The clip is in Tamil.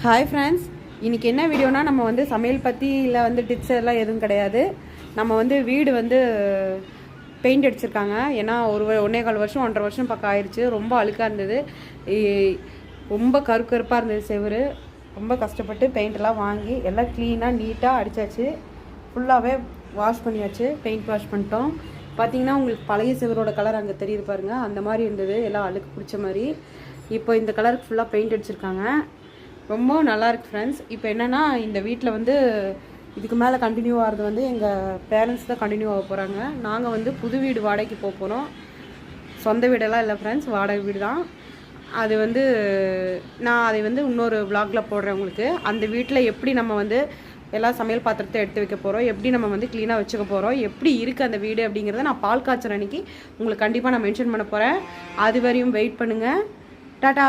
ஹாய் ஃப்ரெண்ட்ஸ், இன்றைக்கி என்ன வீடியோனா நம்ம வந்து சமையல் பற்றி இல்லை வந்து டிப்ஸ் எல்லாம் எதுவும் கிடையாது. நம்ம வந்து வீடு வந்து பெயிண்ட் அடிச்சிருக்காங்க. ஏன்னா 1.25 வருஷம் 1.5 வருஷம் பக்கம் ஆயிடுச்சு. ரொம்ப அழுக்காக இருந்தது, ரொம்ப கருப்பாக இருந்தது செவரு. ரொம்ப கஷ்டப்பட்டு பெயிண்டெல்லாம் வாங்கி எல்லாம் க்ளீனாக நீட்டாக அடித்தாச்சு. ஃபுல்லாகவே வாஷ் பண்ணியாச்சு, பெயிண்ட் வாஷ் பண்ணிட்டோம். பார்த்திங்கன்னா உங்களுக்கு பழைய செவரோட கலர் அங்கே தெரியுது பாருங்கள், அந்த மாதிரி இருந்தது, எல்லாம் அழுக்கு பிடிச்ச மாதிரி. இப்போ இந்த கலருக்கு ஃபுல்லாக பெயிண்ட் அடிச்சிருக்காங்க. ரொம்ப நல்லாயிருக்கு ஃப்ரெண்ட்ஸ். இப்போ என்னென்னா இந்த வீட்டில் வந்து இதுக்கு மேலே கண்டினியூ ஆகிறது வந்து எங்கள் பேரண்ட்ஸ் தான் கண்டினியூ ஆக போகிறாங்க. நாங்கள் வந்து புது வீடு வாடகைக்கு போக போகிறோம். சொந்த வீடெல்லாம் இல்லை ஃப்ரெண்ட்ஸ், வாடகை வீடு தான். அது வந்து நான் அதை வந்து இன்னொரு விலாகில் போடுறேன் உங்களுக்கு. அந்த வீட்டில் எப்படி நம்ம வந்து எல்லா சமையல் பாத்திரத்தை எடுத்து வைக்க போகிறோம், எப்படி நம்ம வந்து க்ளீனாக வச்சுக்க போகிறோம், எப்படி இருக்குது அந்த வீடு அப்படிங்கிறத நான் பால் காய்ச்சல் அன்றைக்கி உங்களுக்கு கண்டிப்பாக நான் மென்ஷன் பண்ண போகிறேன். அது வரையும் வெயிட் பண்ணுங்கள். டாடா.